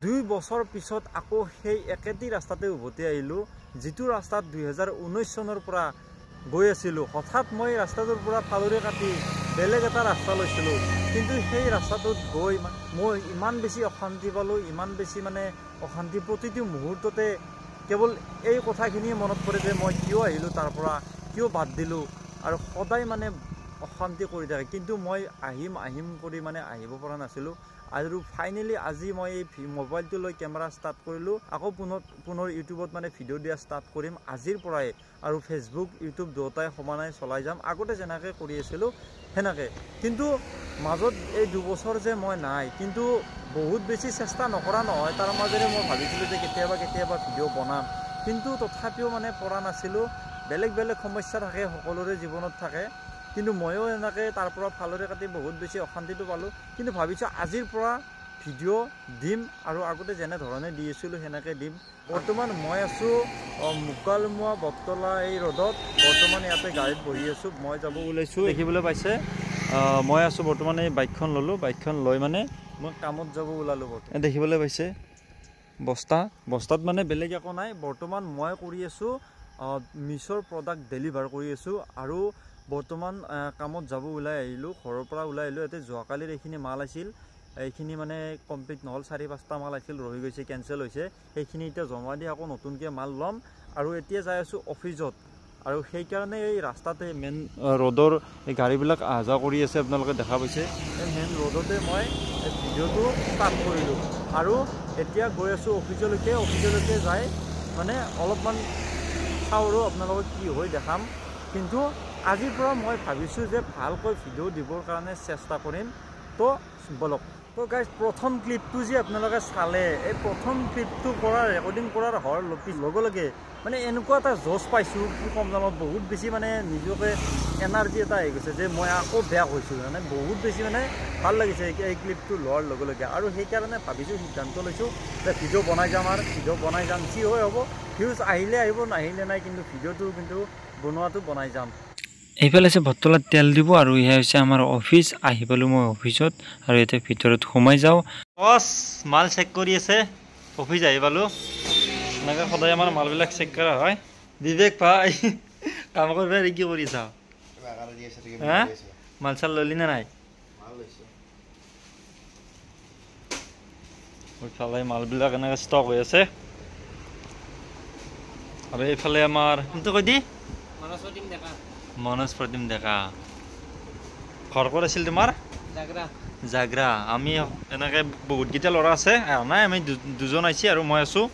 2 বছৰ পিছত আকৌ সেই একেটি ৰাস্তাতে উভতি আহিলোঁ যিটো ৰাস্তাত 2019 চনৰ পৰা গৈ আছিলোঁ হঠাৎ মই ৰাস্তাটোৰ পৰা ফালৰি কাটি বেলেগ এটা ৰাস্তা লৈছিলোঁ কিন্তু সেই ৰাস্তাটোত গৈ মই ইমান বেছি অশান্তি পালোঁ ইমান বেছি মানে অশান্তি প্ৰতিটো মুহূৰ্ততে কেৱল এই কথাখিনি মনত পৰে যে মই কিয় আহিলোঁ তাৰ পৰা কিয় বাদ দিলোঁ আৰু সদায় মানে অশান্তি কৰি থাকে কিন্তু মই আহিম কৰি মানে আহিব পৰা নাছিলোঁ আৰু ফাইনেলি আজি মই এই মোবাইলটো লৈ কেমেৰা ষ্টাৰ্ট কৰিলোঁ আকৌ পুনৰ ইউটিউবত মানে ভিডিঅ' দিয়া ষ্টাৰ্ট কৰিম আজিৰ পৰাই আৰু ফেচবুক ইউটিউব দুটাই সমানে চলাই যাম আগতে যেনেকৈ কৰি আছিলোঁ সেনেকৈ কিন্তু মাজত এই 2 বছৰ যে মই নাই কিন্তু বহুত বেছি চেষ্টা নকৰা নহয় তাৰ মাজেৰে মই ভাবিছিলোঁ যে কেতিয়াবা ভিডিঅ' বনাম কিন্তু তথাপিও মানে পৰা নাছিলোঁ বেলেগ সমস্যা থাকে সকলোৰে জীৱনত থাকে কিন্তু ময়ো এনেকৈ তাৰ পৰা ফালৰি কাটি বহুত বেছি অশান্তিটো পালোঁ কিন্তু ভাবিছোঁ আজিৰ পৰা ভিডিঅ' দিম আৰু আগতে যেনে ধৰণে দি আছিলোঁ সেনেকৈ দিম বৰ্তমান মই আছোঁ মুকালমুৱা বটতলা এই ৰ'দত বৰ্তমান ইয়াতে গাড়ীত বহি আছোঁ মই যাব ওলাইছোঁ দেখিবলৈ পাইছে মই আছোঁ বৰ্তমান এই বাইকখন ল'লোঁ বাইকখন লৈ মানে মই কামত যাব ওলালোঁ বৰ্তমান দেখিবলৈ পাইছে বস্তাত মানে বেলেগ একো নাই বৰ্তমান মই কৰি আছোঁ মিছৰ প্ৰডাক্ট ডেলিভাৰ কৰি আছোঁ আৰু বৰ্তমান কামত যাব ওলাই আহিলোঁ ঘৰৰ পৰা ওলাই আহিলোঁ ইয়াতে যোৱাকালিৰ এইখিনি মাল আছিল এইখিনি মানে কমপ্লিট নহ'ল 4-5টা মাল আছিল ৰহি গৈছে কেঞ্চেল হৈছে সেইখিনি এতিয়া জমা দি আকৌ নতুনকৈ মাল ল'ম আৰু এতিয়া যাই আছোঁ অফিচত আৰু সেইকাৰণে এই ৰাস্তাতে মেইন ৰ'দৰ এই গাড়ীবিলাক অহা যোৱা কৰি আছে আপোনালোকে দেখা পাইছে এই মেইন ৰ'দতে মই ভিডিঅ'টো ষ্টাৰ্ট কৰিলোঁ আৰু এতিয়া গৈ আছোঁ অফিচলৈকে যাই মানে অলপমান চাওঁ আৰু আপোনালোকক কি হয় দেখাম কিন্তু আজিৰ পৰা মই ভাবিছোঁ যে ভালকৈ ভিডিঅ' দিবৰ কাৰণে চেষ্টা কৰিম তো বলক তো গাইজ প্ৰথম ক্লিপটো যে আপোনালোকে চালে এই প্ৰথম ক্লিপটো ৰেকৰ্ডিং কৰাৰ লগে লগে মানে এনেকুৱা এটা জোচ পাইছোঁ কি কম জানত বহুত বেছি মানে নিজকে এনাৰ্জি এটা আহি গৈছে যে মই আকৌ বেয়া হৈছোঁ মানে বহুত বেছি মানে ভাল লাগিছে এই ক্লিপটো লোৱাৰ লগে লগে আৰু সেইকাৰণে ভাবিছোঁ সিদ্ধান্ত লৈছোঁ যে ভিডিঅ' বনাই যাম যি হয় হ'ব ভিউজ আহিলে আহিব নাহিলে নাই কিন্তু ভিডিঅ'টো কিন্তু বনোৱাটো বনাই যাম এইফালে আছে বটতলাত তেল দিব আৰু ইয়া হৈছে আমাৰ অফিচ আহি পালোঁ মই অফিচত আৰু ইয়াতে ভিতৰত সোমাই যাওঁ বছ মাল চেক কৰি আছে অফিচ আহি পালোঁ এনেকৈ সদায় আমাৰ মালবিলাক চেক কৰা হয় বিবেক ভাই কাম কৰিব কি কৰি চাওঁ হা মাল চাল ললি নে নাই এইফালে মালবিলাক এনেকৈ ষ্টক হৈ আছে আৰু এইফালে আমাৰ কোনটো কৈ দি মনোজ প্ৰতীম ডেকা ঘৰ ক'ত আছিল তোমাৰ জাগ্ৰা আমি এনেকৈ বহুতকেইটা ল'ৰা আছে নাই আমি দুজন আহিছে আৰু মই আছোঁ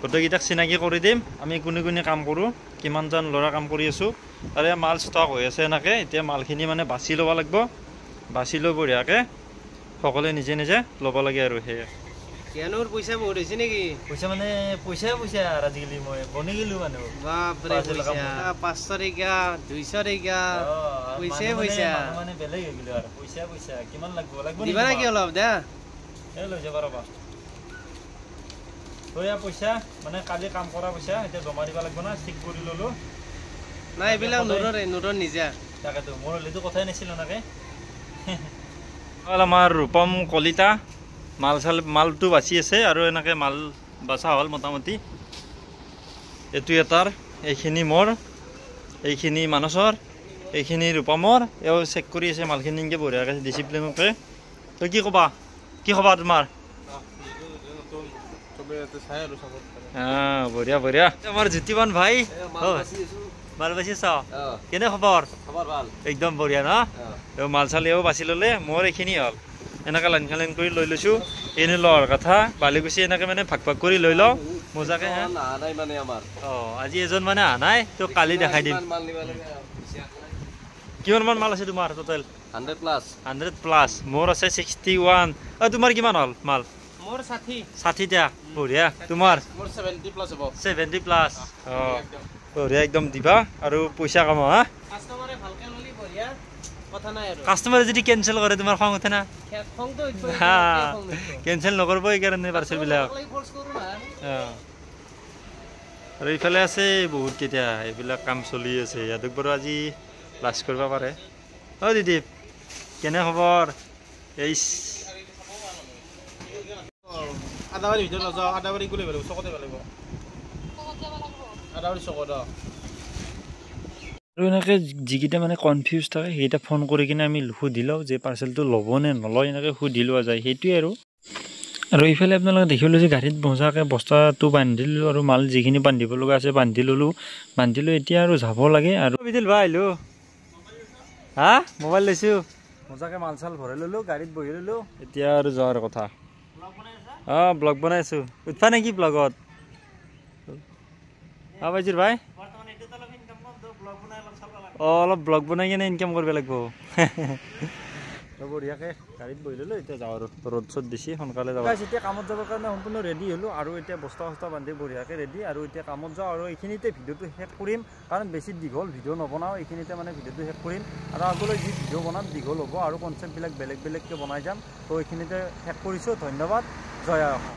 গোটেইকেইটাক চিনাকি কৰি দিম আমি কোনে কাম কৰোঁ কিমানজন ল'ৰা কাম কৰি আছোঁ তাৰে মাল ষ্টক হৈ আছে এনেকৈ এতিয়া মালখিনি মানে বাছি ল'ব লাগিব বাছি লৈ বঢ়িয়াকৈ সকলোৱে নিজে ল'ব লাগে আৰু সেয়ে কেনৰ পইচা বহুত হৈছে নেকি পইচা মানে পইচা আৰু আজিকালি মই বনি গেলো মানুহ বাপৰে পইচা 500 টকা 200 টকা পইচা মানে বেলেগ হৈ গেলো আৰু পইচা কিমান লাগিব দিবা নাকি অলপ দে এই লৈ যাব ৰবা তয়া পইচা মানে কালি কাম কৰা পইচা এতিয়া জমা দিব লাগিব না ঠিক কৰি ললো না এইবিলাক নুৰৰ নিজা তাকেতো মোৰ লিটো কথাই নাছিল নাকে আমাৰ ৰূপম কলিতা মালটো বাছি আছে আৰু এনেকৈ মাল বাছা হ'ল মোটামুটি এইটো এটাৰ এইখিনি মোৰ এইখিনি মানসৰ এইখিনি ৰূপমৰ এও চেক কৰি আছে মালখিনি এনেকৈ বঢ়িয়াকৈ ডিচিপ্লিনকৈ তই কি ক'বা তোমাৰ বঢ়িয়া আমাৰ জ্যোতিমান ভাই মাল বাছি চাওঁ কেনে খবৰ একদম বঢ়িয়া ন মাল চাল এও বাছি ল'লে মোৰ এইখিনি হ'ল এনেকৈ লাইন কৰি লৈ লৈছোঁ এনে লোৱাৰ কথা বালিকুচি এনেকৈ মানে ভাগ কৰি লৈ লওঁ মজাকৈ আজি এজন মানে অহা নাই তো কালি দেখাই দিম কিমানমান মাল আছে তোমাৰ টোটেল 100+? মোৰ আছে 61 তোমাৰ কিমান হ'ল মাল মোৰ 60টা বঢ়িয়া তোমাৰ 70+ হ'ব 70+ বঢ়িয়া একদম দিবা আৰু পইচা কামা হা কাষ্টমাৰে ভালকৈ ললি বঢ়িয়া কথা নাই আৰু কাষ্টমাৰে যদি কেনচেল কৰে তোমাৰ খং উঠে না খংটো কেনচেল নকৰিব এইকাৰণে পাৰ্চেলবিলাক আৰু এইফালে আছে বহুত কেইটা এইবিলাক কাম চলি আছে ইয়াত বাৰু আজি লাজ কৰিব পাৰে দিদীপ কেনে খবৰ আদাবাৰীৰ ভিতৰত নাযাওঁ আদাবাৰী গ'লে পাৰিব চকতে পাৰিব আদাবাৰী চকত আৰু এনেকৈ যিকেইটা মানে কনফিউজ থাকে সেইকেইটা ফোন কৰি কিনে আমি সুধি লওঁ যে পাৰ্চেলটো ল'ব নে নলয় এনেকৈ সুধি লোৱা যায় সেইটোৱে আৰু এইফালে আপোনালোকে দেখিবলৈ যে গাড়ীত বজাকৈ বস্তাটো বান্ধি ল'লোঁ আৰু মাল যিখিনি বান্ধিব লগা আছে বান্ধি ল'লোঁ এতিয়া আৰু যাব লাগে আৰু বিদিল ভাই আহিলোঁ হা মোবাইল লৈছোঁ মজাকৈ মাল চাল ভৰাই ল'লোঁ গাড়ীত বহি ল'লোঁ এতিয়া আৰু যোৱাৰ কথা ব্লগ বনাই আছোঁ উঠবা নেকি ব্লগত বাইজিৰ ভাই অলপ ব্লগ বনাই কিনে ইনকাম কৰিব লাগিব বঢ়িয়াকৈ গাড়ীত বহি ল'লোঁ এতিয়া যাওঁ আৰু ৰ'দ চ'দ দিছে সোনকালে যাব এতিয়া কামত যাবৰ কাৰণে সম্পূৰ্ণ ৰেডি হ'লোঁ আৰু এতিয়া বস্তা বান্ধি বঢ়িয়াকৈ ৰেডি আৰু এতিয়া কামত যাওঁ আৰু এইখিনিতে ভিডিঅ'টো শেষ কৰিম কাৰণ বেছি দীঘল ভিডিঅ' নবনাওঁ এইখিনিতে মানে ভিডিঅ'টো শেষ কৰিম আৰু আগলৈ যি ভিডিঅ' বনাম দীঘল হ'ব আৰু কনচেপ্টবিলাক বেলেগকৈ বনাই যাম তো এইখিনিতে শেষ কৰিছোঁ ধন্যবাদ জয় আই অসম।